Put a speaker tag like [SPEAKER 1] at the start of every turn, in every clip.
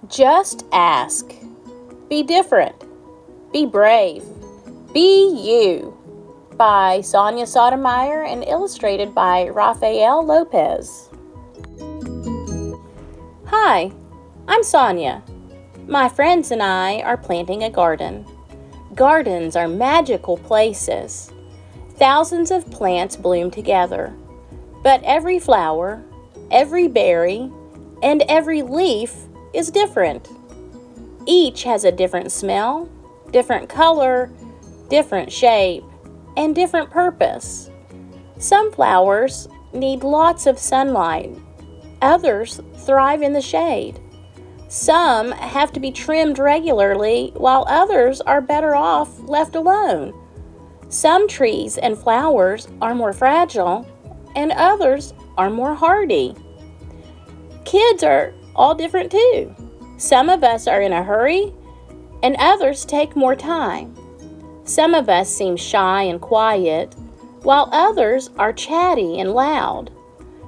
[SPEAKER 1] Just ask. Be different. Be brave. Be you. By Sonia Sotomayor and illustrated by Rafael Lopez. Hi, I'm Sonia. My friends and I are planting a garden. Gardens are magical places. Thousands of plants bloom together, but every flower, every berry, and every leaf is different. Each has a different smell, different color, different shape, and different purpose. Some flowers need lots of sunlight. Others thrive in the shade. Some have to be trimmed regularly, while others are better off left alone. Some trees and flowers are more fragile, and others are more hardy. Kids are all different too. Some of us are in a hurry, and others take more time. Some of us seem shy and quiet, while others are chatty and loud.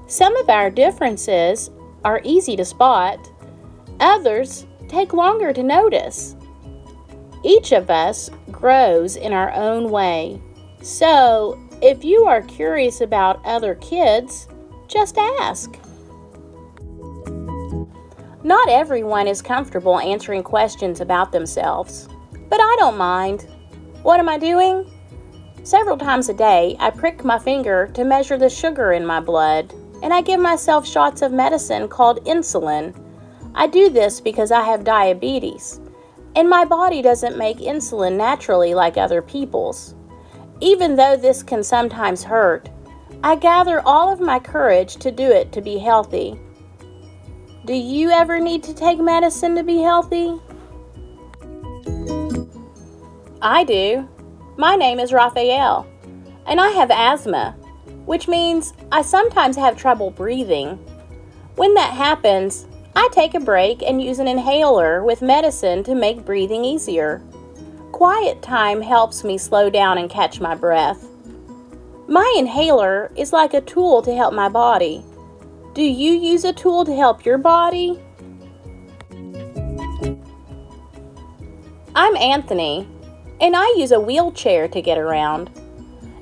[SPEAKER 1] Some of our differences are easy to spot. Others take longer to notice. Each of us grows in our own way. So, if you are curious about other kids, just ask. Not everyone is comfortable answering questions about themselves, but I don't mind. What am I doing? Several times a day, I prick my finger to measure the sugar in my blood, and I give myself shots of medicine called insulin. I do this because I have diabetes, and my body doesn't make insulin naturally like other people's. Even though this can sometimes hurt, I gather all of my courage to do it to be healthy. Do you ever need to take medicine to be healthy? I do. My name is Rafael, and I have asthma, which means I sometimes have trouble breathing. When that happens, I take a break and use an inhaler with medicine to make breathing easier. Quiet time helps me slow down and catch my breath. My inhaler is like a tool to help my body. Do you use a tool to help your body? I'm Anthony, and I use a wheelchair to get around.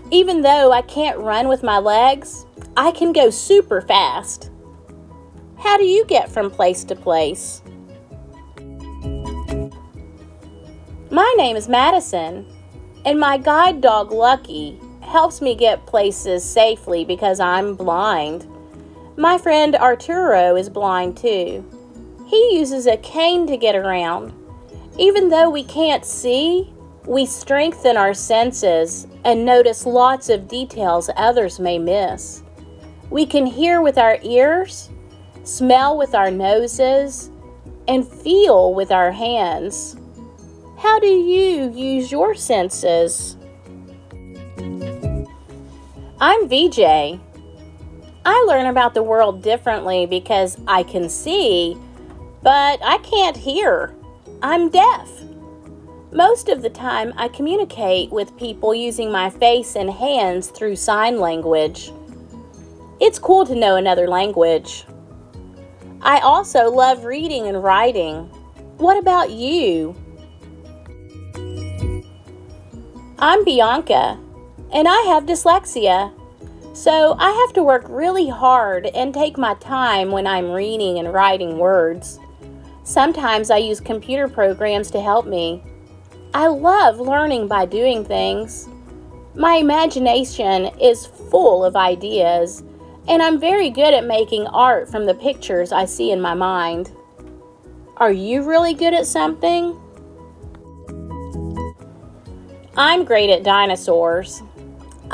[SPEAKER 1] Even though I can't run with my legs, I can go super fast. How do you get from place to place? My name is Madison, and my guide dog Lucky helps me get places safely because I'm blind. My friend Arturo is blind too. He uses a cane to get around. Even though we can't see, we strengthen our senses and notice lots of details others may miss. We can hear with our ears, smell with our noses, and feel with our hands. How do you use your senses? I'm VJ. I learn about the world differently because I can see, but I can't hear. I'm deaf. Most of the time, I communicate with people using my face and hands through sign language. It's cool to know another language. I also love reading and writing. What about you? I'm Bianca, and I have dyslexia. So I have to work really hard and take my time when I'm reading and writing words. Sometimes I use computer programs to help me. I love learning by doing things. My imagination is full of ideas, and I'm very good at making art from the pictures I see in my mind. Are you really good at something? I'm great at dinosaurs.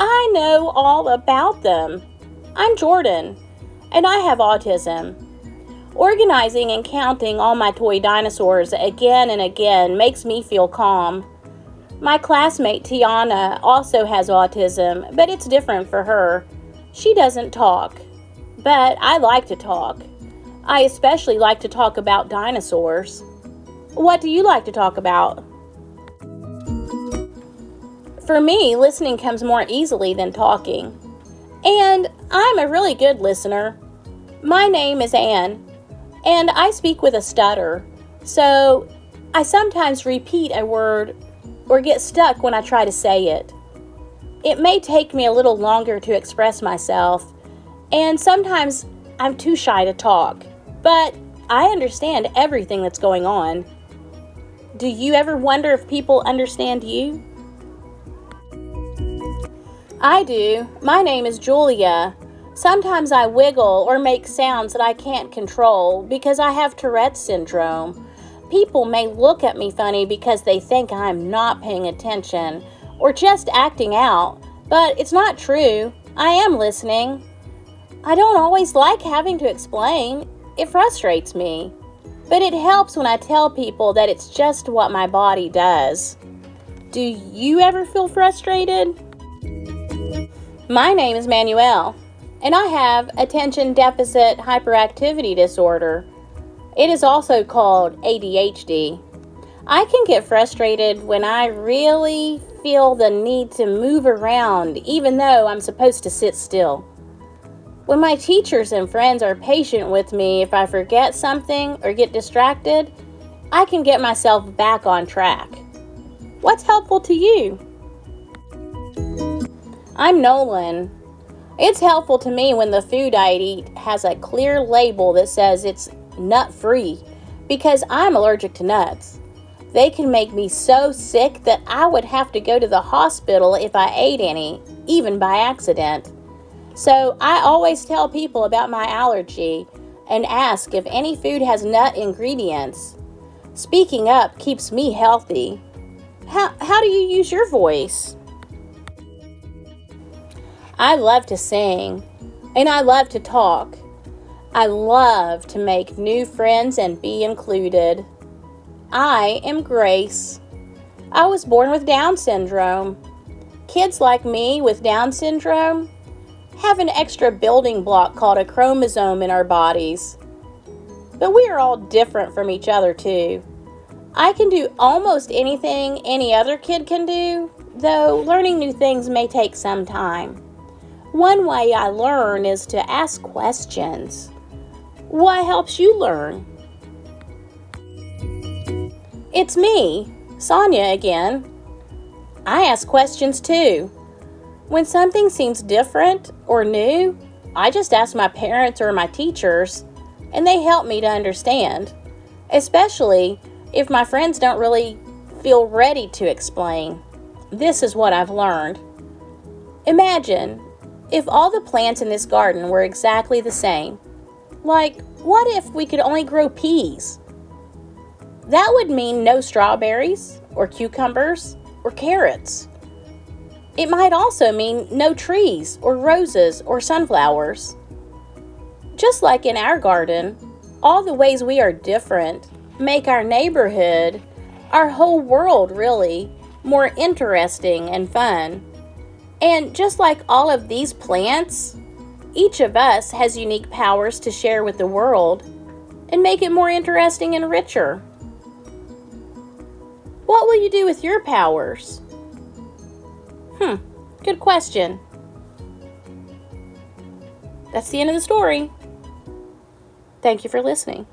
[SPEAKER 1] I know all about them. I'm Jordan, and I have autism. Organizing and counting all my toy dinosaurs again and again makes me feel calm. My classmate Tiana also has autism, but it's different for her. She doesn't talk, but I like to talk. I especially like to talk about dinosaurs. What do you like to talk about? For me, listening comes more easily than talking. And I'm a really good listener. My name is Anne, and I speak with a stutter, So I sometimes repeat a word or get stuck when I try to say it. It may take me a little longer to express myself, and sometimes I'm too shy to talk, but I understand everything that's going on. Do you ever wonder if people understand you? I do. My name is Julia. Sometimes I wiggle or make sounds that I can't control because I have Tourette Syndrome. People may look at me funny because they think I'm not paying attention or just acting out, but it's not true. I am listening. I don't always like having to explain. It frustrates me. But it helps when I tell people that it's just what my body does. Do you ever feel frustrated? My name is Manuel, and I have attention deficit hyperactivity disorder. It is also called ADHD. I can get frustrated when I really feel the need to move around, even though I'm supposed to sit still. When my teachers and friends are patient with me if I forget something or get distracted, I can get myself back on track. What's helpful to you? I'm Nolan. It's helpful to me when the food I eat has a clear label that says it's nut-free because I'm allergic to nuts. They can make me so sick that I would have to go to the hospital if I ate any, even by accident. So I always tell people about my allergy and ask if any food has nut ingredients. Speaking up keeps me healthy. How do you use your voice? I love to sing, and I love to talk. I love to make new friends and be included. I am Grace. I was born with Down syndrome. Kids like me with Down syndrome have an extra building block called a chromosome in our bodies. But we are all different from each other too. I can do almost anything any other kid can do, though learning new things may take some time. One way I learn is to ask questions. What helps you learn? It's me, Sonia again. I ask questions too. When something seems different or new, I just ask my parents or my teachers, and they help me to understand, especially if my friends don't really feel ready to explain. This is what I've learned. Imagine if all the plants in this garden were exactly the same. Like, what if we could only grow peas? That would mean no strawberries, or cucumbers, or carrots. It might also mean no trees, or roses, or sunflowers. Just like in our garden, all the ways we are different make our neighborhood, our whole world really, more interesting and fun. And just like all of these plants, each of us has unique powers to share with the world and make it more interesting and richer. What will you do with your powers? Good question. That's the end of the story. Thank you for listening.